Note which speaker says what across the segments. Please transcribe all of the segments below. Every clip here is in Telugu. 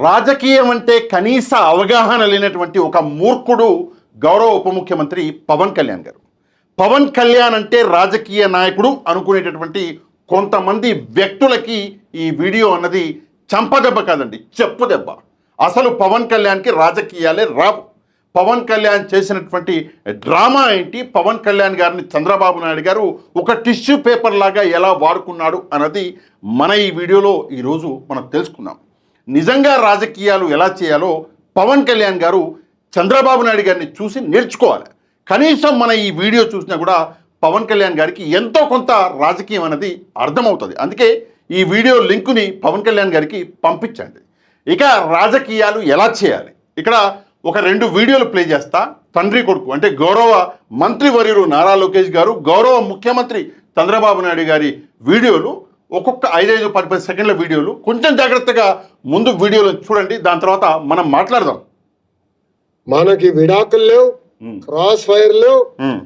Speaker 1: రాజకీయం అంటే కనీస అవగాహన లేనటువంటి ఒక మూర్ఖుడు గౌరవ ఉప ముఖ్యమంత్రి పవన్ కళ్యాణ్ గారు. పవన్ కళ్యాణ్ అంటే రాజకీయ నాయకుడు అనుకునేటటువంటి కొంతమంది వ్యక్తులకి ఈ వీడియో అన్నది చంపదెబ్బ కాదండి, చెప్పు దెబ్బ. అసలు పవన్ కళ్యాణ్కి రాజకీయాలే రావు. పవన్ కళ్యాణ్ చేసినటువంటి డ్రామా ఏంటి, పవన్ కళ్యాణ్ గారిని చంద్రబాబు నాయుడు గారు ఒక టిష్యూ పేపర్ లాగా ఎలా వాడుకున్నాడు అన్నది మన ఈ వీడియోలో ఈరోజు మనం తెలుసుకున్నాం. నిజంగా రాజకీయాలు ఎలా చేయాలో పవన్ కళ్యాణ్ గారు చంద్రబాబు నాయుడు గారిని చూసి నేర్చుకోవాలి. కనీసం మన ఈ వీడియో చూసినా కూడా పవన్ కళ్యాణ్ గారికి ఎంతో కొంత రాజకీయం అనేది అర్థమవుతుంది. అందుకే ఈ వీడియో లింకుని పవన్ కళ్యాణ్ గారికి పంపించండి. ఇక రాజకీయాలు ఎలా చేయాలి, ఇక్కడ ఒక 2 వీడియోలు ప్లే చేస్తా. తండ్రి కొడుకు అంటే గౌరవ మంత్రివర్యులు నారా లోకేష్ గారు, గౌరవ ముఖ్యమంత్రి చంద్రబాబు నాయుడు గారి వీడియోలు, ఒక్కొక్క 5-10 సెకండ్ల వీడియోలు. కొంచెం జాగ్రత్తగా ముందు వీడియోలు చూడండి, దాని తర్వాత మనం మాట్లాడదాం.
Speaker 2: మనకి విడాకులు లేవు, క్రాస్ ఫైర్ లేవు,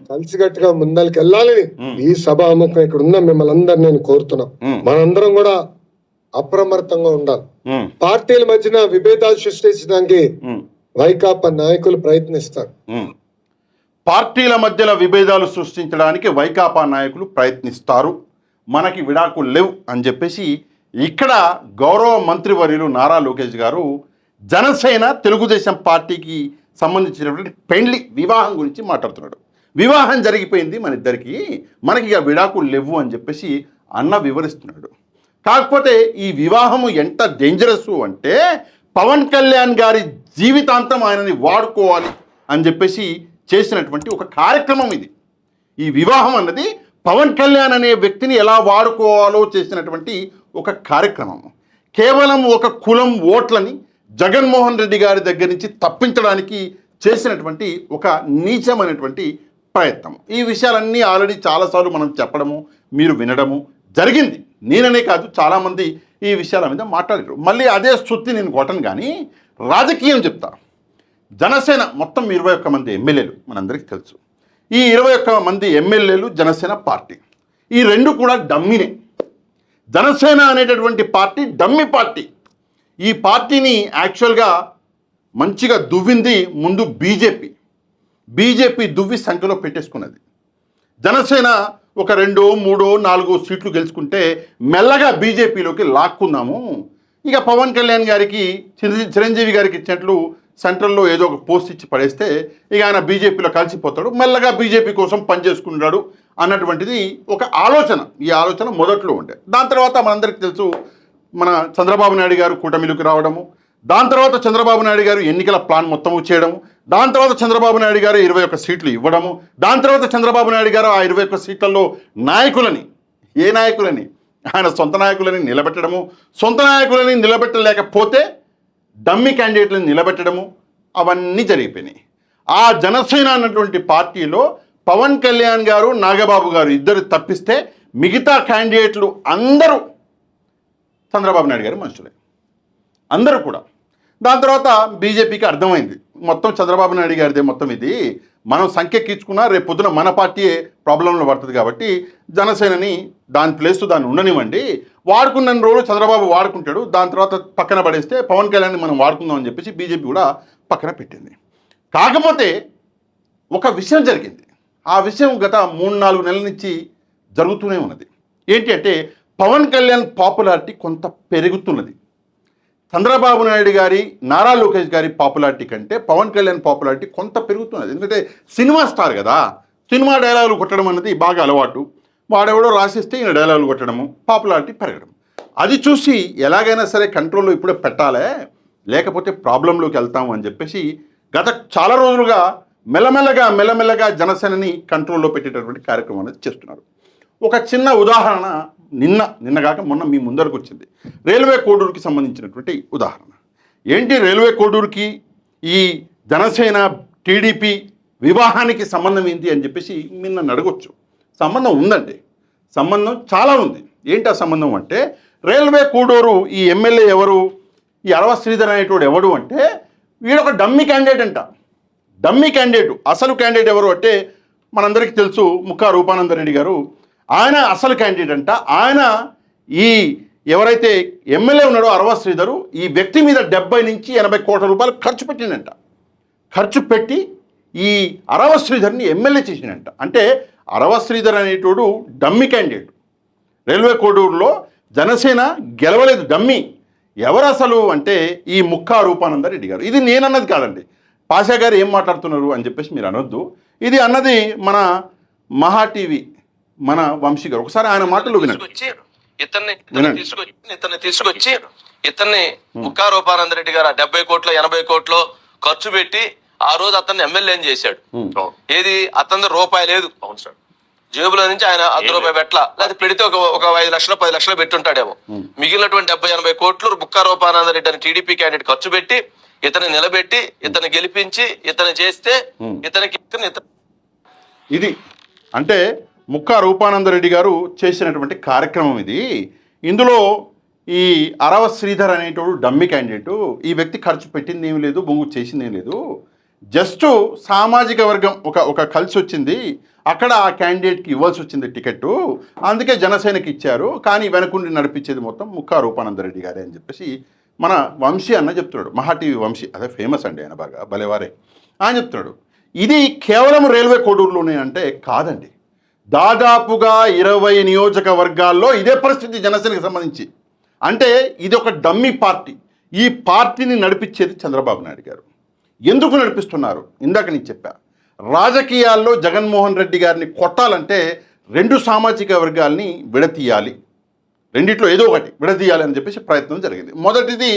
Speaker 2: కలిసికట్టుగా ముందరికి వెళ్ళాలని ఈ సభాముఖం ఇక్కడ ఉన్న మిమ్మల్ని అందరు నేను కోరుతున్నా. మనందరం కూడా అప్రమత్తంగా ఉండాలి. పార్టీల మధ్యన విభేదాలు సృష్టించడానికి వైకాపా నాయకులు ప్రయత్నిస్తారు.
Speaker 1: పార్టీల మధ్యలో విభేదాలు సృష్టించడానికి వైకాపా నాయకులు ప్రయత్నిస్తారు. మనకి విడాకులు లేవు అని చెప్పేసి ఇక్కడ గౌరవ మంత్రివర్యులు నారా లోకేష్ గారు జనసేన తెలుగుదేశం పార్టీకి సంబంధించినటువంటి పెండ్లి వివాహం గురించి మాట్లాడుతున్నాడు. వివాహం జరిగిపోయింది మన ఇద్దరికి, మనకి ఇక విడాకులు లేవు అని చెప్పేసి అన్న వివరిస్తున్నాడు. కాకపోతే ఈ వివాహము ఎంత డేంజరస్ అంటే పవన్ కళ్యాణ్ గారి జీవితాంతం ఆయనని వాడుకోవాలి అని చెప్పేసి చేసినటువంటి ఒక కార్యక్రమం ఇది. ఈ వివాహం అన్నది పవన్ కళ్యాణ్ అనే వ్యక్తిని ఎలా వాడుకోవాలో చేసినటువంటి ఒక కార్యక్రమం. కేవలం ఒక కులం ఓట్లని జగన్మోహన్ రెడ్డి గారి దగ్గర నుంచి తప్పించడానికి చేసినటువంటి ఒక నీచమైనటువంటి ప్రయత్నం. ఈ విషయాలన్నీ ఆల్రెడీ చాలాసార్లు మనం చెప్పడము, మీరు వినడము జరిగింది. నేననే కాదు, చాలామంది ఈ విషయాల మీద మాట్లాడారు. మళ్ళీ అదే స్తుతి నేను కొట్టను, కానీ రాజకీయం చెప్తా. జనసేన మొత్తం 21 మంది ఎమ్మెల్యేలు మనందరికీ తెలుసు. ఈ 21 మంది ఎమ్మెల్యేలు జనసేన పార్టీ, ఈ 2 కూడా డమ్మినే. జనసేన అనేటటువంటి పార్టీ డమ్మి పార్టీ. ఈ పార్టీని యాక్చువల్గా మంచిగా దువ్వింది ముందు బీజేపీ దువ్వి సంఖ్యలో పెట్టేసుకున్నది. జనసేన ఒక 2, 3, 4 సీట్లు గెలుచుకుంటే మెల్లగా బీజేపీలోకి లాక్కుందాము. ఇక పవన్ కళ్యాణ్ గారికి చిరంజీవి గారికి ఇచ్చినట్లు సెంట్రల్లో ఏదో ఒక పోస్ట్ ఇచ్చి పడేస్తే ఇక ఆయన బీజేపీలో కలిసిపోతాడు, మెల్లగా బీజేపీ కోసం పనిచేసుకుంటాడు అన్నటువంటిది ఒక ఆలోచన. ఈ ఆలోచన మొదట్లో ఉండే. దాని తర్వాత మనందరికీ తెలుసు, మన చంద్రబాబు నాయుడు గారు కూటమిలోకి రావడము, దాని తర్వాత చంద్రబాబు నాయుడు గారు ఎన్నికల ప్లాన్ మొత్తము చేయడము, దాని తర్వాత చంద్రబాబు నాయుడు గారు 21 సీట్లు ఇవ్వడము, దాని తర్వాత చంద్రబాబు నాయుడు గారు ఆ 21 సీట్లలో నాయకులని, ఏ నాయకులని, ఆయన సొంత నాయకులని నిలబెట్టడము, సొంత నాయకులని నిలబెట్టలేకపోతే డమ్మీ క్యాండిడేట్లను నిలబెట్టడము, అవన్నీ జరిగిపోయినాయి. ఆ జనసేన అన్నటువంటి పార్టీలో పవన్ కళ్యాణ్ గారు, నాగబాబు గారు ఇద్దరు తప్పిస్తే మిగతా క్యాండిడేట్లు అందరూ చంద్రబాబు నాయుడు గారి మనుషులే, అందరూ కూడా. దాని తర్వాత బీజేపీకి అర్థమైంది మొత్తం చంద్రబాబు నాయుడు గారిదే మొత్తం ఇది, మనం సంఖ్యెక్కించుకున్నా రేపు పొద్దున మన పార్టీయే ప్రాబ్లంలో పడుతుంది కాబట్టి జనసేనని దాని ప్లేస్ దాన్ని ఉండనివ్వండి, వాడుకున్న రోజులు చంద్రబాబు వాడుకుంటాడు, దాని తర్వాత పక్కన పడేస్తే పవన్ కళ్యాణ్ని మనం వాడుకుందాం అని చెప్పేసి బీజేపీ కూడా పక్కన పెట్టింది. కాకపోతే ఒక విషయం జరిగింది. ఆ విషయం గత 3-4 నెలల నుంచి జరుగుతూనే ఉన్నది. ఏంటి అంటే పవన్ కళ్యాణ్ పాపులారిటీ కొంత పెరుగుతున్నది. చంద్రబాబు నాయుడు గారి, నారా లోకేష్ గారి పాపులారిటీ కంటే పవన్ కళ్యాణ్ పాపులారిటీ కొంత పెరుగుతున్నది. ఎందుకంటే సినిమా స్టార్ కదా, సినిమా డైలాగులు కొట్టడం అనేది బాగా అలవాటు. వాడెవడో రాసిస్తే ఈయన డైలాగులు కొట్టడము, పాపులారిటీ పెరగడం. అది చూసి ఎలాగైనా సరే కంట్రోల్లో ఇప్పుడే పెట్టాలే, లేకపోతే ప్రాబ్లంలోకి వెళ్తాము అని చెప్పేసి గత చాలా రోజులుగా మెల్లమెల్లగా జనసేనని కంట్రోల్లో పెట్టేటటువంటి కార్యక్రమం అనేది చేస్తున్నారు. ఒక చిన్న ఉదాహరణ నిన్నగాక మొన్న మీ ముందరకు వచ్చింది. రైల్వే కోడూరుకి సంబంధించినటువంటి ఉదాహరణ. ఏంటి రైల్వే కోడూరుకి ఈ జనసేన టీడీపీ వివాహానికి సంబంధం ఏంటి అని చెప్పేసి నిన్న అడగొచ్చు. సంబంధం ఉందండి, సంబంధం చాలా ఉంది. ఏంటి ఆ సంబంధం అంటే, రైల్వే కోడూరు ఈ ఎమ్మెల్యే ఎవరు, ఈ అరవ శ్రీధర్ అనేటోడు ఎవడు అంటే వీడొక డమ్మీ క్యాండిడేట్ అంట. Dummy candidate. అసలు క్యాండిడేట్ ఎవరు అంటే మనందరికీ తెలుసు, ముక్కా రూపానందరెడ్డి గారు. ఆయన అసలు క్యాండిడేట్ అంట. ఆయన ఈ ఎవరైతే ఎమ్మెల్యే ఉన్నాడో అరవ శ్రీధరు ఈ వ్యక్తి మీద 70 నుంచి 80 కోట్ల రూపాయలు ఖర్చు పెట్టిండంట. ఖర్చు పెట్టి ఈ అరవ శ్రీధర్ని ఎమ్మెల్యే చేసినంట. అంటే అరవ శ్రీధర్ అనేటోడు డమ్మి క్యాండిడేట్. రైల్వే కోడూరులో జనసేన గెలవలేదు, డమ్మి. ఎవరు అసలు అంటే ఈ ముక్కా రూపానందరెడ్డి గారు. ఇది నేనన్నది కాదండి, పాషా గారు ఏం మాట్లాడుతున్నారు అని చెప్పేసి మీరు అనొద్దు. ఇది అన్నది మన మహా టీవీ మన వంశీ గారు. ఒకసారి ఆయన మాటలు వినండి.
Speaker 3: ఇతన్ని తీసుకొచ్చి ఇతన్ని ముక్కా రూపానందరెడ్డి గారు 70 కోట్లు 80 కోట్లు ఖర్చు పెట్టి ఆ రోజు అతన్ని ఎమ్మెల్యేని చేశాడు. ఏది అతని రూపాయి లేదు, అవును సార్, జేబులో నుంచి ఆయన ₹1 పెట్టలా, లేదా పెడితే ఒక 5 లక్షలు 10 లక్షలు పెట్టుంటాడేమో. మిగిలినటువంటి 70-80 కోట్లు ముక్కా రూపానందరెడ్డి అని టీడీపీ క్యాండిడేట్ ఖర్చు పెట్టి ఇతన్ని నిలబెట్టి ఇతన్ని గెలిపించి ఇతన్ని చేస్తే ఇతనికి
Speaker 1: ఇది అంటే ముక్కా రూపానందరెడ్డి గారు చేసినటువంటి కార్యక్రమం ఇది. ఇందులో ఈ అరవ శ్రీధర్ అనేటోడు డమ్మి క్యాండిడేటు. ఈ వ్యక్తి ఖర్చు పెట్టింది ఏమి లేదు, బొంగు చేసింది ఏం లేదు. జస్ట్ సామాజిక వర్గం ఒక కలిసి వచ్చింది, అక్కడ ఆ క్యాండిడేట్కి ఇవ్వాల్సి వచ్చింది టికెట్టు, అందుకే జనసేనకి ఇచ్చారు. కానీ వెనకుండి నడిపించేది మొత్తం ముక్కా రూపానందరెడ్డి గారే అని చెప్పేసి మన వంశీ అన్న చెప్తున్నాడు. మహా టీవీ వంశీ, అదే ఫేమస్ అండి ఆయన, బాగా భలేవారే ఆయన చెప్తున్నాడు. ఇది కేవలం రైల్వే కోడూరులోనే అంటే కాదండి, దాదాపుగా 20 నియోజకవర్గాల్లో ఇదే పరిస్థితి జనసేనకి సంబంధించి. అంటే ఇది ఒక డమ్మీ పార్టీ. ఈ పార్టీని నడిపించేది చంద్రబాబు నాయుడు గారు. ఎందుకు నడిపిస్తున్నారు? ఇందాక నేను చెప్పా, రాజకీయాల్లో జగన్మోహన్ రెడ్డి గారిని కొట్టాలంటే 2 సామాజిక వర్గాల్ని విడతీయాలి, రెండిట్లో ఏదో ఒకటి విడదీయాలి అని చెప్పేసి ప్రయత్నం జరిగింది. మొదటిది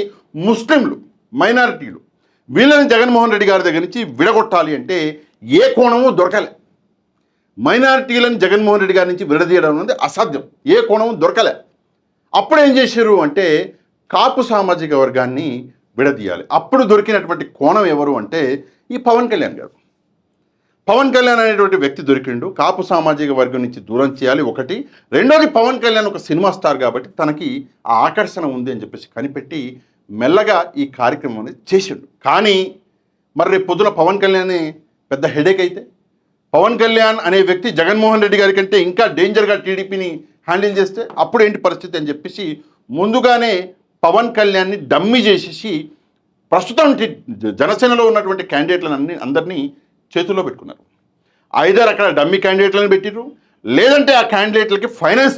Speaker 1: ముస్లింలు, మైనారిటీలు. వీళ్ళని జగన్మోహన్ రెడ్డి గారి దగ్గర నుంచి విడగొట్టాలి అంటే ఏ కోణము దొరకలే. మైనారిటీలను జగన్మోహన్ రెడ్డి గారి నుంచి విడదీయడం అనేది అసాధ్యం, ఏ కోణము దొరకలే. అప్పుడు ఏం చేశారు అంటే కాపు సామాజిక వర్గాన్ని విడదీయాలి. అప్పుడు దొరికినటువంటి కోణం ఎవరు అంటే ఈ పవన్ కళ్యాణ్ గారు. పవన్ కళ్యాణ్ అనేటువంటి వ్యక్తి దొరికిండు. కాపు సామాజిక వర్గం నుంచి దూరం చేయాలి ఒకటి. రెండోది, పవన్ కళ్యాణ్ ఒక సినిమా స్టార్ కాబట్టి తనకి ఆ ఆకర్షణ ఉంది అని చెప్పేసి కనిపెట్టి మెల్లగా ఈ కార్యక్రమం అనేది చేసిండు. కానీ మరి రేపు పొద్దున పవన్ కళ్యాణ్ పెద్ద హెడేక్ అయితే, పవన్ కళ్యాణ్ అనే వ్యక్తి జగన్మోహన్ రెడ్డి గారి కంటే ఇంకా డేంజర్గా టీడీపీని హ్యాండిల్ చేస్తే అప్పుడు ఏంటి పరిస్థితి అని చెప్పేసి ముందుగానే పవన్ కళ్యాణ్ని డమ్మీ చేసేసి ప్రస్తుతం జనసేనలో ఉన్నటువంటి క్యాండిడేట్లను అందరినీ చేతుల్లో పెట్టుకున్నారు. ఐదర్ అక్కడ డమ్మీ క్యాండిడేట్లను పెట్టిరు, లేదంటే ఆ క్యాండిడేట్లకి ఫైనాన్స్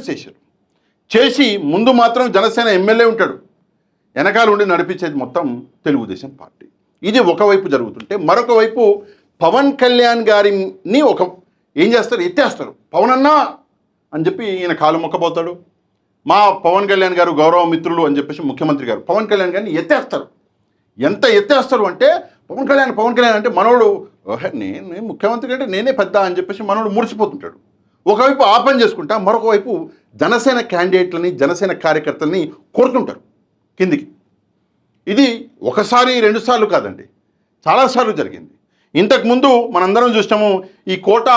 Speaker 1: చేసి ముందు మాత్రం జనసేన ఎమ్మెల్యే ఉంటాడు, వెనకాల ఉండి నడిపించేది మొత్తం తెలుగుదేశం పార్టీ. ఇది ఒకవైపు జరుగుతుంటే మరొక వైపు పవన్ కళ్యాణ్ గారిని ఏం చేస్తారు, ఎత్తేస్తారు. పవన్ అన్నా అని చెప్పి ఈయన కాలు మొక్కపోతాడు. మా పవన్ కళ్యాణ్ గారు గౌరవ మిత్రులు అని చెప్పేసి ముఖ్యమంత్రి గారు పవన్ కళ్యాణ్ గారిని ఎత్తేస్తారు. ఎంత ఎత్తేస్తారు అంటే పవన్ కళ్యాణ్ అంటే మనోడు నేను ముఖ్యమంత్రి అంటే నేనే పెద్ద అని చెప్పేసి మనోడు మురిసిపోతుంటాడు. ఒకవైపు ఆ పని చేసుకుంటా, మరొక వైపు జనసేన క్యాండిడేట్లని జనసేన కార్యకర్తలని కోరుతుంటారు కిందికి. ఇది ఒకసారి 2 సార్లు కాదండి, చాలాసార్లు జరిగింది. ఇంతకుముందు మనందరం చూసాము, ఈ కోట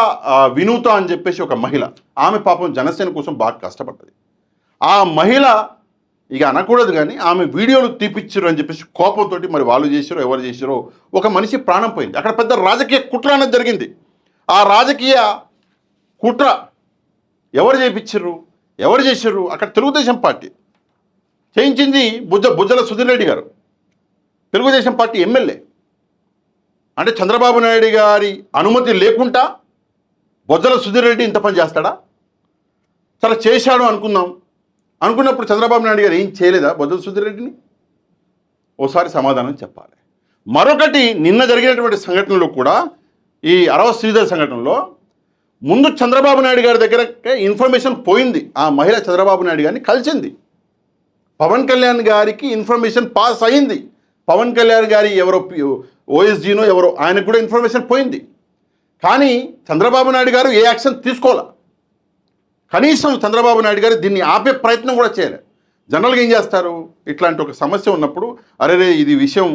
Speaker 1: వినూత అని చెప్పేసి ఒక మహిళ, ఆమె పాపం జనసేన కోసం బాగా కష్టపడ్డది. ఆ మహిళ ఇక అనకూడదు కానీ ఆమె వీడియోలు తీపిచ్చారు అని చెప్పేసి కోపంతో మరి వాళ్ళు చేశారో ఎవరు చేశారో ఒక మనిషి ప్రాణం పోయింది. అక్కడ పెద్ద రాజకీయ కుట్ర అనేది జరిగింది. ఆ రాజకీయ కుట్ర ఎవరు చేశారు అక్కడ తెలుగుదేశం పార్టీ చేయించింది. బుజ్జల సుధీర్ రెడ్డి గారు తెలుగుదేశం పార్టీ ఎమ్మెల్యే. అంటే చంద్రబాబు నాయుడు గారి అనుమతి లేకుండా బొజ్జల సుధీర్ రెడ్డి ఇంత పని చేస్తాడా? చాలా చేశాడు అనుకున్నప్పుడు చంద్రబాబు నాయుడు గారు ఏం చేయలేదా బొజ్జల సుధీర్ రెడ్డిని? ఓసారి సమాధానం చెప్పాలి. మరొకటి, నిన్న జరిగినటువంటి సంఘటనలో కూడా ఈ అరవ శ్రీధర్ సంఘటనలో ముందు చంద్రబాబు నాయుడు గారి దగ్గర ఇన్ఫర్మేషన్ పోయింది. ఆ మహిళ చంద్రబాబు నాయుడు గారిని కలిసింది. పవన్ కళ్యాణ్ గారికి ఇన్ఫర్మేషన్ పాస్ అయింది. పవన్ కళ్యాణ్ గారి ఎవరో ఓఎస్జీనో ఎవరో ఆయనకు కూడా ఇన్ఫర్మేషన్ పోయింది. కానీ చంద్రబాబు నాయుడు గారు ఏ యాక్షన్ తీసుకోవాలా? కనీసం చంద్రబాబు నాయుడు గారు దీన్ని ఆపే ప్రయత్నం కూడా చేయలేదు. జనరల్గా ఏం చేస్తారు, ఇట్లాంటి ఒక సమస్య ఉన్నప్పుడు అరే ఇది విషయం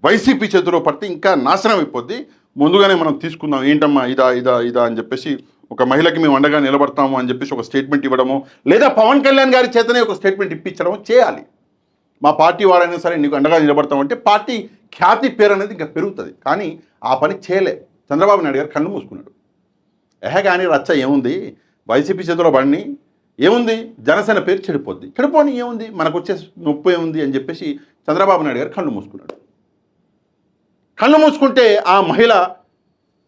Speaker 1: వైసీపీ చేతిలో పడితే ఇంకా నాశనం అయిపోద్ది, ముందుగానే మనం తీసుకుందాం, ఏంటమ్మా ఇదా అని చెప్పేసి ఒక మహిళకి మేము అండగా నిలబడతాము అని చెప్పేసి ఒక స్టేట్మెంట్ ఇవ్వడము, లేదా పవన్ కళ్యాణ్ గారి చేతనే ఒక స్టేట్మెంట్ ఇప్పించడము చేయాలి. మా పార్టీ వాడైనా సరే నీకు అండగా నిలబడతామంటే పార్టీ ఖ్యాతి పేరు అనేది ఇంకా పెరుగుతుంది. కానీ ఆ పని చేయలే. చంద్రబాబు నాయుడు గారు కళ్ళు మూసుకున్నాడు. కానీ రచ్చ ఏముంది, వైసీపీ చేతిలో పడిని ఏముంది, జనసేన పేరు చెడిపోద్ది, చెడిపోని ఏముంది, మనకు వచ్చే నొప్పి ఏముంది అని చెప్పేసి చంద్రబాబు నాయుడు గారు కళ్ళు మూసుకున్నాడు. కళ్ళు మూసుకుంటే ఆ మహిళ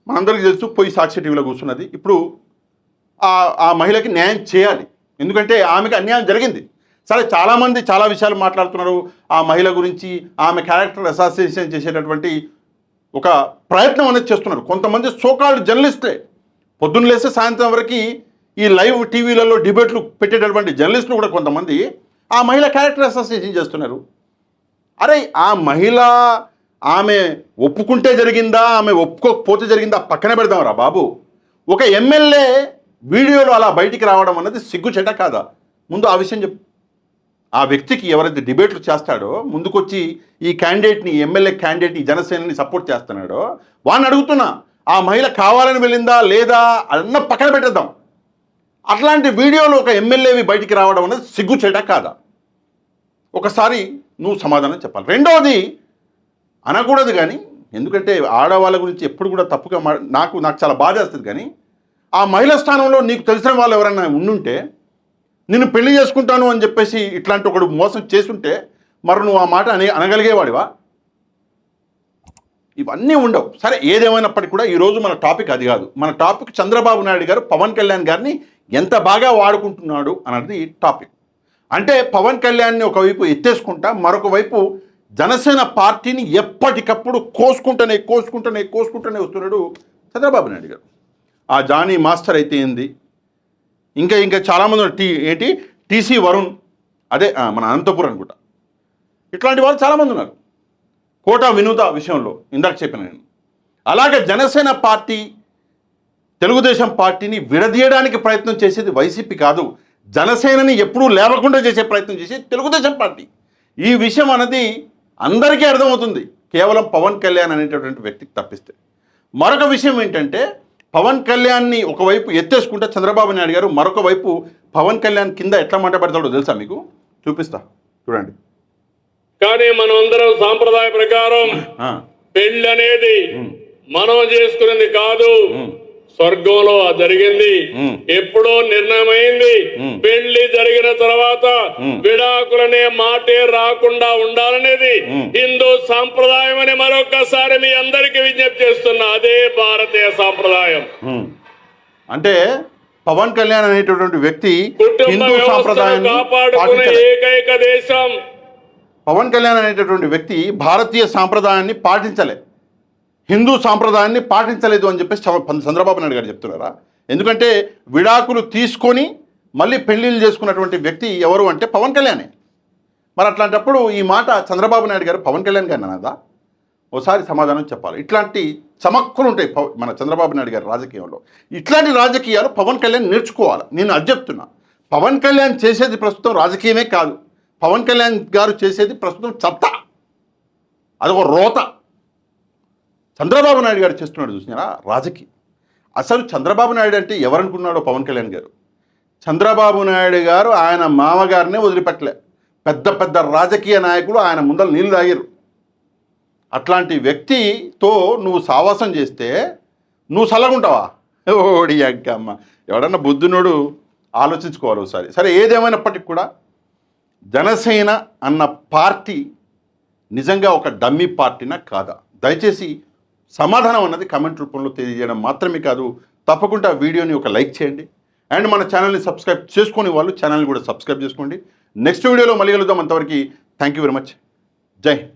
Speaker 1: మనందరికీ తెలుసు పోయి సాక్షి టీవీలో కూర్చున్నది. ఇప్పుడు ఆ మహిళకి న్యాయం చేయాలి, ఎందుకంటే ఆమెకి అన్యాయం జరిగింది. సరే, చాలామంది చాలా విషయాలు మాట్లాడుతున్నారు ఆ మహిళ గురించి, ఆమె క్యారెక్టర్ అసాసినేషన్ చేసేటటువంటి ఒక ప్రయత్నం అనేది చేస్తున్నారు కొంతమంది సోకాల్డ్ జర్నలిస్టులే. పొద్దున్న లేస్తే సాయంత్రం వరకు ఈ లైవ్ టీవీలలో డిబేట్లు పెట్టేటటువంటి జర్నలిస్టులు కూడా కొంతమంది ఆ మహిళ క్యారెక్టర్ అసాసినేషన్ చేస్తున్నారు. అరే, ఆ మహిళ ఆమె ఒప్పుకుంటే జరిగిందా, ఆమె ఒప్పుకోకపోతే జరిగిందా పక్కన పెడదాంరా బాబు. ఒక ఎమ్మెల్యే వీడియోలో అలా బయటికి రావడం అన్నది సిగ్గుచెడ్డ కాదా? ముందు ఆ విషయం చెప్పు. ఆ వ్యక్తికి ఎవరైతే డిబేట్లు చేస్తాడో, ముందుకొచ్చి ఈ క్యాండిడేట్ని, ఎమ్మెల్యే క్యాండిడేట్ని, జనసేనని సపోర్ట్ చేస్తున్నాడో వాడిని అడుగుతున్నా, ఆ మహిళ కావాలని వెళ్ళిందా లేదా అన్న పక్కన పెట్టేద్దాం. అట్లాంటి వీడియోలు ఒక ఎమ్మెల్యేవి బయటికి రావడం అనేది సిగ్గుచెడ్డ కాదా? ఒకసారి నువ్వు సమాధానం చెప్పాలి. రెండవది, అనకూడదు కానీ, ఎందుకంటే ఆడవాళ్ళ గురించి ఎప్పుడు కూడా తప్పుగా నాకు చాలా బాధ వేస్తుంది. కానీ ఆ మహిళా స్థానంలో నీకు తెలిసిన వాళ్ళు ఎవరైనా ఉండుంటే, నిన్ను పెళ్లి చేసుకుంటాను అని చెప్పేసి ఇట్లాంటి ఒకడు మోసం చేస్తుంటే మరి నువ్వు ఆ మాట అనగలిగేవాడివా? ఇవన్నీ ఉండవు. సరే, ఏదేమైనప్పటికీ కూడా ఈరోజు మన టాపిక్ అది కాదు. మన టాపిక్ చంద్రబాబు నాయుడు గారు పవన్ కళ్యాణ్ గారిని ఎంత బాగా వాడుకుంటున్నాడు అన్నది టాపిక్. అంటే పవన్ కళ్యాణ్ని ఒకవైపు ఎత్తేసుకుంటా, మరొక వైపు జనసేన పార్టీని ఎప్పటికప్పుడు కోసుకుంటూనే వస్తున్నాడు చంద్రబాబు నాయుడు గారు. ఆ జానీ మాస్టర్ అయితే ఏంది, ఇంకా చాలామంది టీసీ వరుణ్, అదే మన అనంతపురం అనుకుంటా, ఇట్లాంటి వాళ్ళు చాలామంది ఉన్నారు. కోటా వినూత విషయంలో ఇందాక చెప్పిన నేను. అలాగే జనసేన పార్టీ తెలుగుదేశం పార్టీని విడదీయడానికి ప్రయత్నం చేసేది వైసీపీ కాదు, జనసేనని ఎప్పుడూ లేవకుండా చేసే ప్రయత్నం చేసేది తెలుగుదేశం పార్టీ. ఈ విషయం అనేది అందరికీ అర్థమవుతుంది, కేవలం పవన్ కళ్యాణ్ అనేటటువంటి వ్యక్తికి తప్పిస్తే. మరొక విషయం ఏంటంటే, పవన్ కళ్యాణ్ని ఒకవైపు ఎత్తేసుకుంటే చంద్రబాబు నాయుడు గారు మరొక వైపు పవన్ కళ్యాణ్ కింద ఎట్లా మాట పెడతాడో తెలుసా మీకు? చూపిస్తా, చూడండి.
Speaker 4: కానీ మనం అందరం సాంప్రదాయ ప్రకారం పెళ్లి అనేది మనం చేసుకునేది కాదు, స్వర్గంలో జరిగింది, ఎప్పుడో నిర్ణయమైంది. పెళ్లి జరిగిన తర్వాత విడాకులనే మాటే రాకుండా ఉండాలనేది హిందూ సాంప్రదాయం అని మరొకసారి మీ అందరికి విజ్ఞప్తి చేస్తున్నా. అదే భారతీయ సాంప్రదాయం.
Speaker 1: అంటే పవన్ కళ్యాణ్ అనేటటువంటి వ్యక్తి
Speaker 4: కుటుంబ వ్యవస్థను కాపాడుకునే ఏకైక దేశం.
Speaker 1: పవన్ కళ్యాణ్ అనేటటువంటి వ్యక్తి భారతీయ సాంప్రదాయాన్ని పాటించలే, హిందూ సాంప్రదాయాన్ని పాటించలేదు అని చెప్పేసి చంద్రబాబు నాయుడు గారు చెప్తున్నారా? ఎందుకంటే విడాకులు తీసుకొని మళ్ళీ పెళ్లిళ్ళు చేసుకున్నటువంటి వ్యక్తి ఎవరు అంటే పవన్ కళ్యాణే. మరి అట్లాంటప్పుడు ఈ మాట చంద్రబాబు నాయుడు గారు పవన్ కళ్యాణ్ గారిని అన్నదా? ఒకసారి సమాధానం చెప్పాలి. ఇట్లాంటి చమక్కులు ఉంటాయి మన చంద్రబాబు నాయుడు గారి రాజకీయంలో. ఇట్లాంటి రాజకీయాలు పవన్ కళ్యాణ్ నేర్చుకోవాలి. నేను అది చెప్తున్నా. పవన్ కళ్యాణ్ చేసేది ప్రస్తుతం రాజకీయమే కాదు, పవన్ కళ్యాణ్ గారు చేసేది ప్రస్తుతం చెత్త, అదొక రోత. చంద్రబాబు నాయుడు గారు చేస్తున్నాడు చూసినారా రాజకీయం. అసలు చంద్రబాబు నాయుడు అంటే ఎవరనుకున్నాడో పవన్ కళ్యాణ్ గారు. చంద్రబాబు నాయుడు గారు ఆయన మామగారినే వదిలిపెట్టలే, పెద్ద రాజకీయ నాయకులు ఆయన ముందర నీళ్ళు తాగారు. అట్లాంటి వ్యక్తితో నువ్వు సావాసం చేస్తే నువ్వు చల్లగుంటావా? ఓడి అక్కమ్మ, ఎవడన్నా బుద్ధునోడు ఆలోచించుకోవాలి ఒకసారి. సరే, ఏదేమైనప్పటికీ కూడా జనసేన అన్న పార్టీ నిజంగా ఒక డమ్మీ పార్టీనా కాదా? దయచేసి సమాధానం అన్నది కామెంట్ రూపంలో తెలియజేయడం మాత్రమే కాదు, తప్పకుండా వీడియోని ఒక లైక్ చేయండి. అండ్ మన ఛానల్ని సబ్స్క్రైబ్ చేసుకునే వాళ్ళు ఛానల్ని కూడా సబ్స్క్రైబ్ చేసుకోండి. నెక్స్ట్ వీడియోలో మళ్ళీ కలుద్దాం. అంతవరకు థ్యాంక్ యూ వెరీ మచ్. జై హింద్.